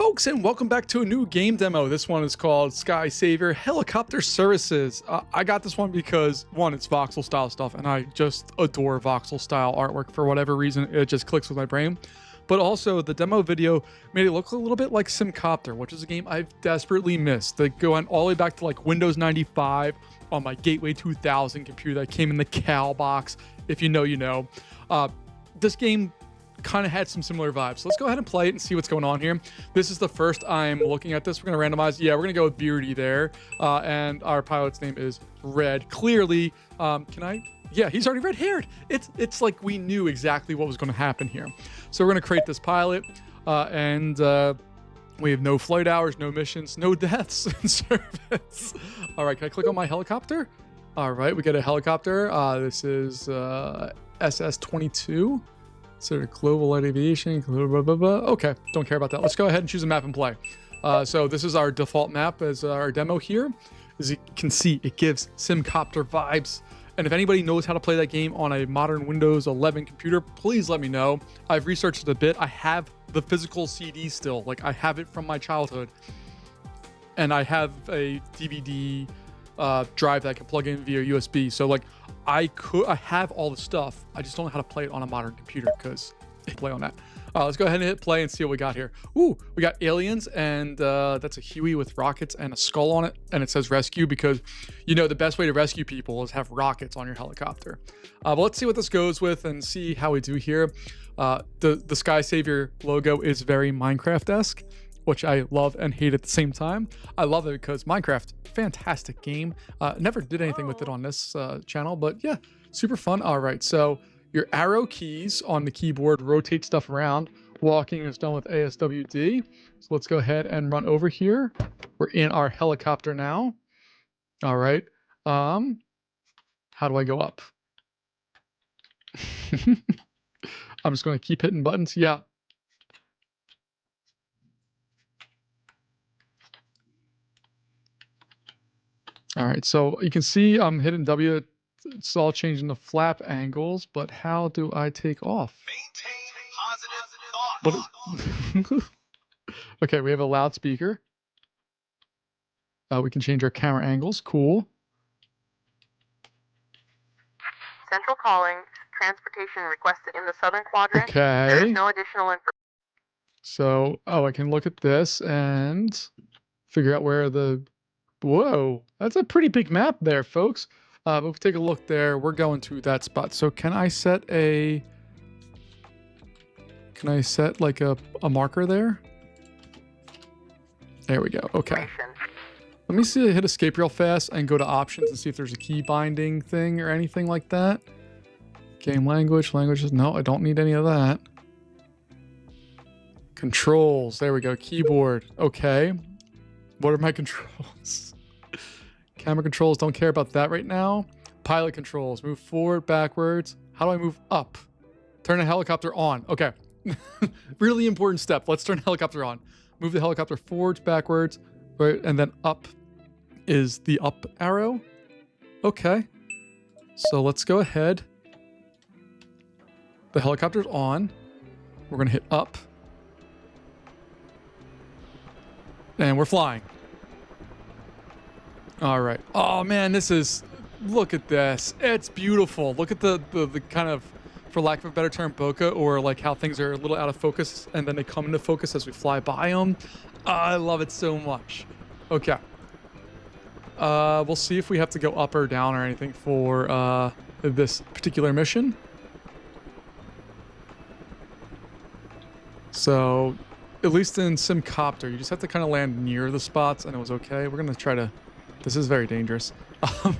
folks, and welcome back to a new game demo. This one is called SKYSAVIOR Helicopter Services. I got this one because, one, it's voxel style stuff, and I just adore voxel style artwork for whatever reason. It just clicks with my brain. But also, the demo video made it look a little bit like Sim Copter, which is a game I've desperately missed. They go all the way back to like Windows 95 on my Gateway 2000 computer that came in the Cal box. If you know, you know. This game kind of had some similar vibes. So let's go ahead and play it and see what's going on here. This is the first I'm looking at this. We're going to randomize. Yeah, we're going to go with Beardy there. And our pilot's name is Red. Clearly, can I? Yeah, he's already red-haired. It's like we knew exactly what was going to happen here. So we're going to create this pilot. And we have no flight hours, no missions, no deaths in service. All right, can I click on my helicopter? All right, we get a helicopter. This is SS-22. So global light aviation, blah, blah, blah, blah. Okay, don't care about that. Let's go ahead and choose a map and play. So this is our default map as our demo here. As you can see, it gives Sim Copter vibes. And if anybody knows how to play that game on a modern Windows 11 computer, please let me know. I've researched it a bit. I have the physical CD still. Like, I have it from my childhood. And I have a DVD drive that I can plug in via USB. So, like, I have all the stuff. I just don't know how to play it on a modern computer because I play on that. Let's go ahead and hit play and see what we got here. Ooh, we got aliens, and that's a Huey with rockets and a skull on it, and it says rescue because, you know, the best way to rescue people is have rockets on your helicopter. But let's see what this goes with and see how we do here. The SKYSAVIOR logo is very Minecraft-esque, which I love and hate at the same time. I love it because Minecraft, fantastic game. Never did anything with it on this channel, but yeah, super fun. All right, so your arrow keys on the keyboard rotate stuff around. Walking is done with ASWD. So let's go ahead and run over here. We're in our helicopter now. All right. How do I go up? I'm just going to keep hitting buttons. Yeah. All right, so you can see I'm hitting W. It's all changing the flap angles, but how do I take off? Maintain positive thought. Okay, we have a loudspeaker. We can change our camera angles. Cool. Central calling. Transportation requested in the southern quadrant. Okay. There is no additional information. So, I can look at this and figure out where the... Whoa, that's a pretty big map there, folks. But if we take a look there, we're going to that spot. So can I set like a marker there? There we go. Okay. Let me see. Hit escape real fast and go to options and see if there's a key binding thing or anything like that. Game languages. No, I don't need any of that. Controls. There we go. Keyboard. Okay. What are my controls? Camera controls, don't care about that right now. Pilot controls, move forward, backwards. How do I move up? Turn the helicopter on. Okay. Really important step. Let's turn the helicopter on. Move the helicopter forwards, backwards, right, and then up is the up arrow. Okay. So let's go ahead. The helicopter's on. We're going to hit up. And we're flying. All right. Oh man, look at this. It's beautiful. Look at the kind of, for lack of a better term, bokeh, or like how things are a little out of focus and then they come into focus as we fly by them. I love it so much. Okay. We'll see if we have to go up or down or anything for this particular mission. So, at least in Sim Copter, you just have to kind of land near the spots and it was okay. We're going to try to... This is very dangerous. We're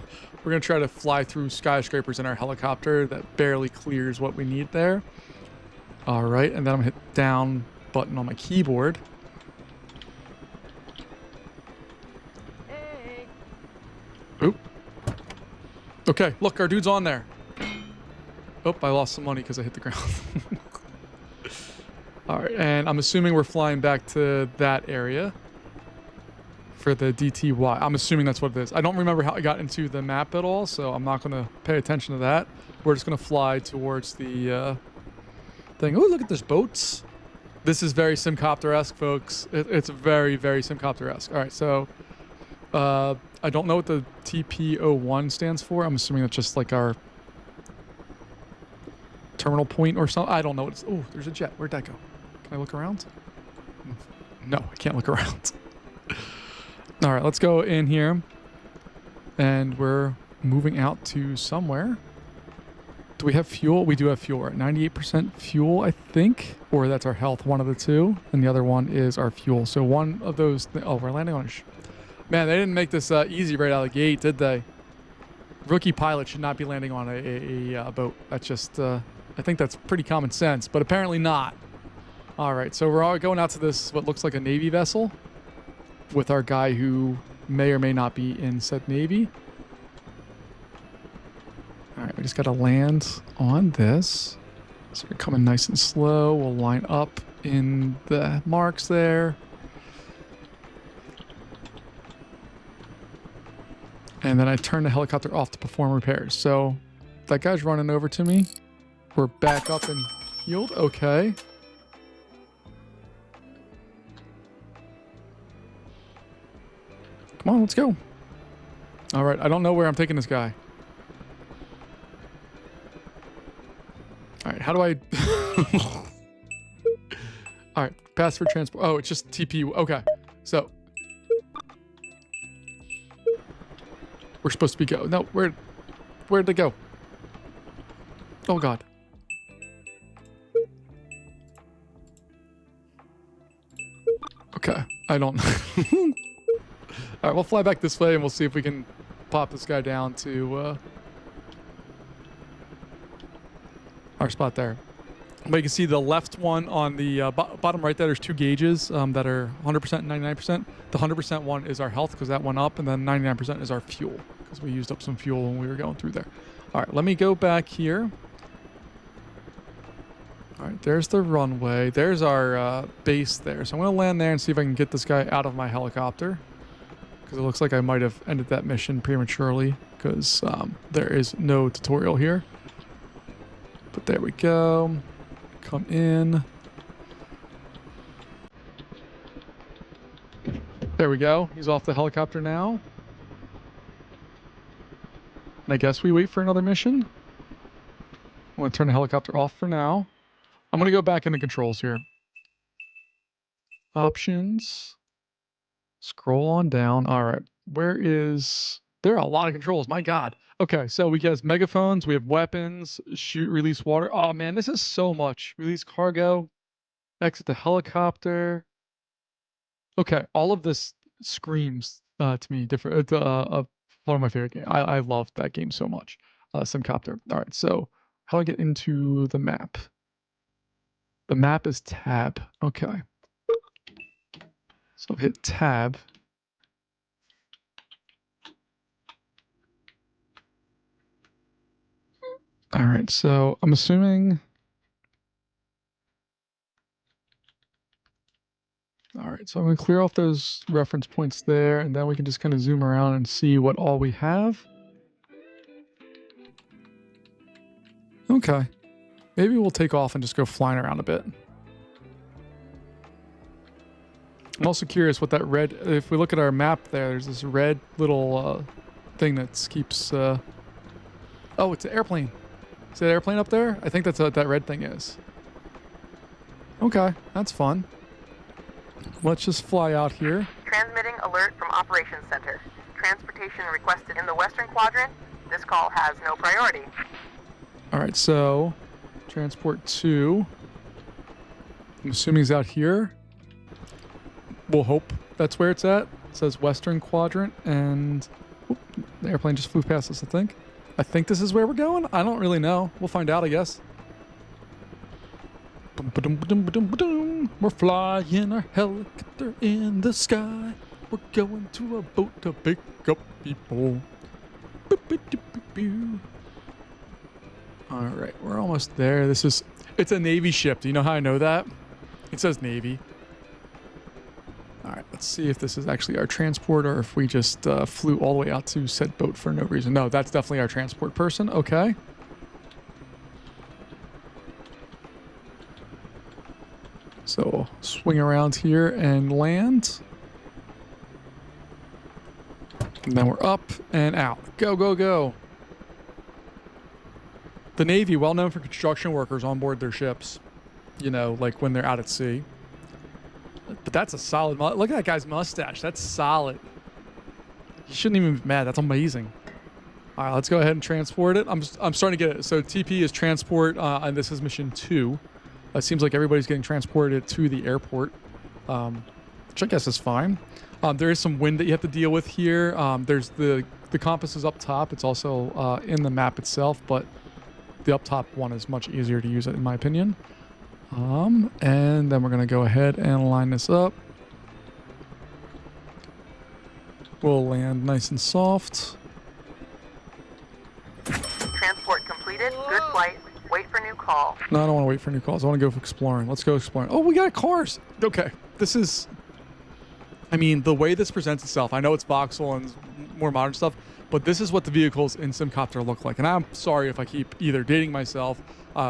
going to try to fly through skyscrapers in our helicopter that barely clears what we need there. All right, and then I'm going to hit down button on my keyboard. Hey. Oop. Okay, look, our dude's on there. Oh, I lost some money because I hit the ground. All right, and I'm assuming we're flying back to that area for the DTY. I'm assuming that's what it is. I don't remember how I got into the map at all, so I'm not going to pay attention to that. We're just going to fly towards the thing. Oh, look at those boats. This is very Sim Copter-esque, folks. It's very, very Sim Copter-esque. All right, so I don't know what the TP01 stands for. I'm assuming that's just like our terminal point or something. I don't know what it's... Oh, there's a jet. Where'd that go? Can I look around? No, I can't look around. All right, let's go in here. And we're moving out to somewhere. Do we have fuel? We do have fuel. We're at 98% fuel, I think. Or that's our health, one of the two. And the other one is our fuel. So one of those... Oh, we're landing on a... Man, they didn't make this easy right out of the gate, did they? Rookie pilot should not be landing on a boat. That's just... I think that's pretty common sense, but apparently not. All right, so we're all going out to this, what looks like a Navy vessel, with our guy who may or may not be in said Navy. All right, we just got to land on this. So we're coming nice and slow. We'll line up in the marks there. And then I turn the helicopter off to perform repairs. So that guy's running over to me. We're back up and healed. Okay. Come on, let's go. All right, I don't know where I'm taking this guy. All right, how do I... All right, pass for transport. Oh, it's just TP. Okay, so... We're supposed to be go. No, where'd they go? Oh, God. Okay, I don't... All right, we'll fly back this way and we'll see if we can pop this guy down to our spot there. But you can see the left one on the bottom right there, there's two gauges that are 100% and 99%. The 100% one is our health because that went up, and then 99% is our fuel because we used up some fuel when we were going through there. All right, let me go back here. All right, there's the runway. There's our base there. So I'm going to land there and see if I can get this guy out of my helicopter, because it looks like I might have ended that mission prematurely because there is no tutorial here. But there we go. Come in. There we go. He's off the helicopter now. And I guess we wait for another mission. I'm going to turn the helicopter off for now. I'm going to go back into controls here. Options. Scroll on down. All right. Where is... There are a lot of controls. My God. Okay, so we have megaphones. We have weapons. Shoot, release water. Oh, man, this is so much. Release cargo. Exit the helicopter. Okay, all of this screams to me different. One of my favorite games. I love that game so much. Sim Copter. All right, so how do I get into the map? The map is tab. Okay. So hit tab. All right, so I'm assuming... All right, so I'm going to clear off those reference points there, and then we can just kind of zoom around and see what all we have. Okay. Maybe we'll take off and just go flying around a bit. I'm also curious what that red... If we look at our map there, there's this red little thing that keeps... Oh, it's an airplane. See that airplane up there? I think that's what that red thing is. Okay, that's fun. Let's just fly out here. Transmitting alert from Operations Center. Transportation requested in the Western Quadrant. This call has no priority. All right, so transport 2. I'm assuming he's out here. We'll hope that's where it's at. It says Western Quadrant, and oop, the airplane just flew past us, I think. I think this is where we're going. I don't really know. We'll find out, I guess. We're flying our helicopter in the sky. We're going to a boat to pick up people. All right, we're almost there. It's a Navy ship. Do you know how I know that? It says Navy. All right, let's see if this is actually our transport or if we just flew all the way out to said boat for no reason. No, that's definitely our transport person. Okay. So swing around here and land. And then we're up and out. Go, go, go. The Navy, well known for construction workers on board their ships. You know, like when they're out at sea. But that's a solid... Look at that guy's mustache. That's solid. You shouldn't even be mad. That's amazing. All right, let's go ahead and transport it. I'm starting to get it. So TP is transport, and this is mission 2. It seems like everybody's getting transported to the airport, which I guess is fine. There is some wind that you have to deal with here. There's the compass is up top. It's also in the map itself, but the up top one is much easier to use, in my opinion. And then we're going to go ahead and line this up. We'll land nice and soft. Transport completed. Good flight. Wait for new call. No, I don't want to wait for new calls. I want to go for exploring. Let's go exploring. Oh, we got cars. Okay. This is... I mean, the way this presents itself, I know it's voxel and more modern stuff, but this is what the vehicles in Sim Copter look like. And I'm sorry if I keep either dating myself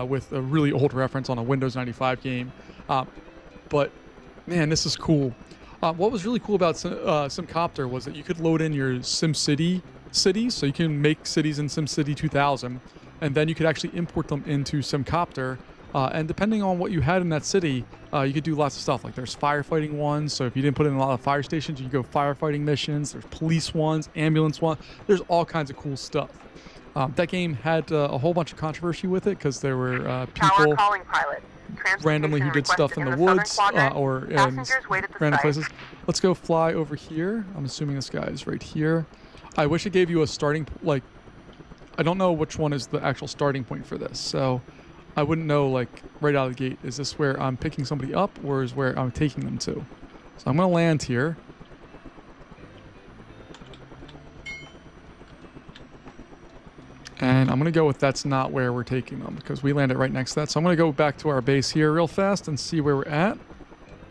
with a really old reference on a Windows 95 game. But, man, this is cool. What was really cool about Sim Copter was that you could load in your SimCity cities. So you can make cities in SimCity 2000, and then you could actually import them into Sim Copter. And depending on what you had in that city, you could do lots of stuff. Like there's firefighting ones. So if you didn't put in a lot of fire stations, you can go firefighting missions. There's police ones, ambulance ones. There's all kinds of cool stuff. That game had a whole bunch of controversy with it because there were people randomly who did stuff in the woods or in random places. Let's go fly over here. I'm assuming this guy is right here. I wish it gave you a starting, like, I don't know which one is the actual starting point for this. So I wouldn't know, like, right out of the gate, is this where I'm picking somebody up or is where I'm taking them to? So I'm going to land here. And I'm going to go with that's not where we're taking them because we landed right next to that. So I'm going to go back to our base here real fast and see where we're at.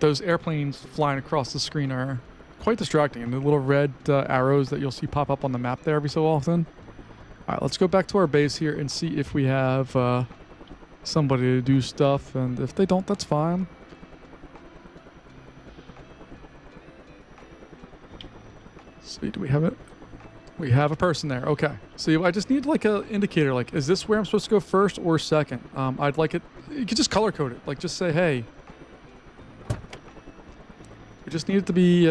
Those airplanes flying across the screen are quite distracting. And the little red arrows that you'll see pop up on the map there every so often. All right, let's go back to our base here and see if we have somebody to do stuff. And if they don't, that's fine. Let's see, do we have it? We have a person there. Okay. See, I just need like a indicator. Like, is this where I'm supposed to go first or second? I'd like it. You could just color code it. Like, just say, hey. We just need it to be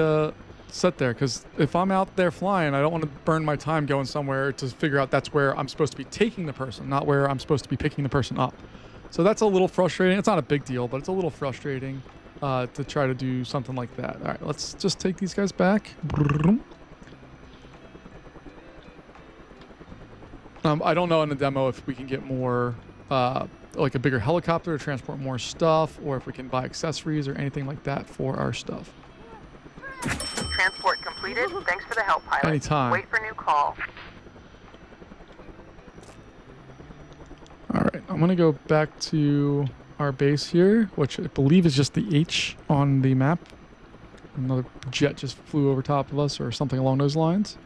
set there. Because if I'm out there flying, I don't want to burn my time going somewhere to figure out that's where I'm supposed to be taking the person, not where I'm supposed to be picking the person up. So that's a little frustrating. It's not a big deal, but it's a little frustrating to try to do something like that. All right, let's just take these guys back. I don't know in the demo if we can get more, like a bigger helicopter to transport more stuff, or if we can buy accessories or anything like that for our stuff. Transport completed. Thanks for the help, pilot. Anytime. Wait for new call. All right, I'm going to go back to our base here, which I believe is just the H on the map. Another jet just flew over top of us or something along those lines.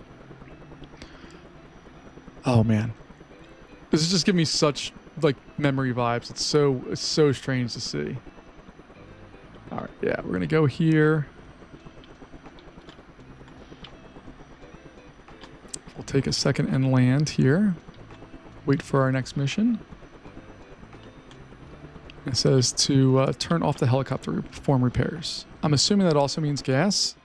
Oh man, this is just giving me such like memory vibes. It's so strange to see. All right, yeah, we're gonna go here. We'll take a second and land here. Wait for our next mission. It says to turn off the helicopter to perform repairs. I'm assuming that also means gas.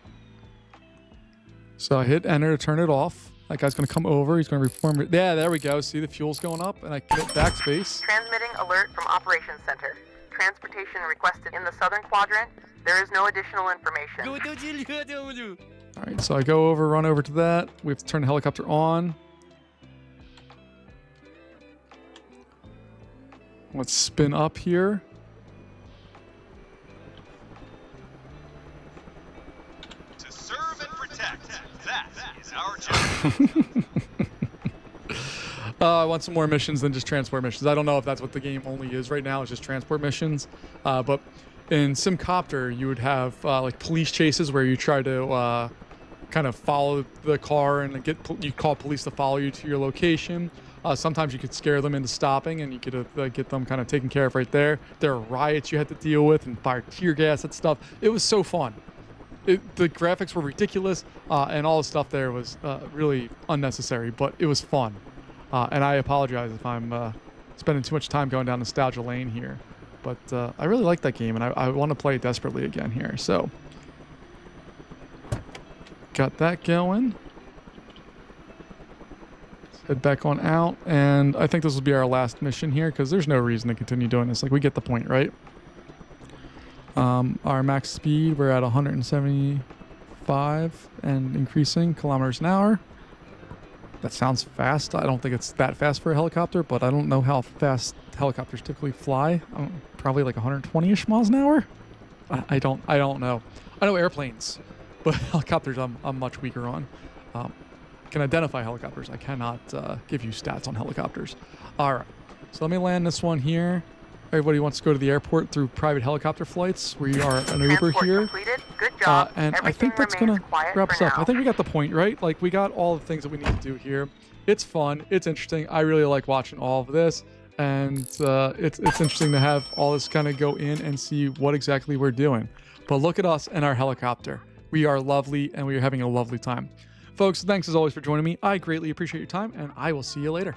So I hit enter to turn it off. That guy's going to come over. He's going to reform it. Yeah, there we go. See, the fuel's going up, and I can hit backspace. Transmitting alert from Operations Center. Transportation requested in the southern quadrant. There is no additional information. All right, so I go over, run over to that. We have to turn the helicopter on. Let's spin up here. To serve and protect. That is our job. I want some more missions than just transport missions. I don't know if that's what the game only is right now. It's just transport missions. But in Sim Copter, you would have like police chases where you try to kind of follow the car and you call police to follow you to your location. Sometimes you could scare them into stopping, and you could get them kind of taken care of right there. There are riots you had to deal with and fire tear gas at stuff. It was so fun. The graphics were ridiculous, and all the stuff there was really unnecessary, but it was fun. And I apologize if I'm spending too much time going down nostalgia lane here, but I really like that game, and I want to play it desperately again here. So, got that going. Head back on out, and I think this will be our last mission here because there's no reason to continue doing this. Like, we get the point, right? Our max speed, we're at 175 and increasing kilometers an hour. That sounds fast. I don't think it's that fast for a helicopter, but I don't know how fast helicopters typically fly. Probably like 120-ish miles an hour. I don't know. I know airplanes, but helicopters I'm much weaker on. Can identify helicopters. I cannot give you stats on helicopters. All right, so let me land this one here. Everybody wants to go to the airport through private helicopter flights. We are an Uber here. Completed. Good job. And I think that's going to wrap us up. I think we got the point, right? Like, we got all the things that we need to do here. It's fun. It's interesting. I really like watching all of this. And it's interesting to have all this kind of go in and see what exactly we're doing. But look at us and our helicopter. We are lovely, and we are having a lovely time. Folks, thanks as always for joining me. I greatly appreciate your time, and I will see you later.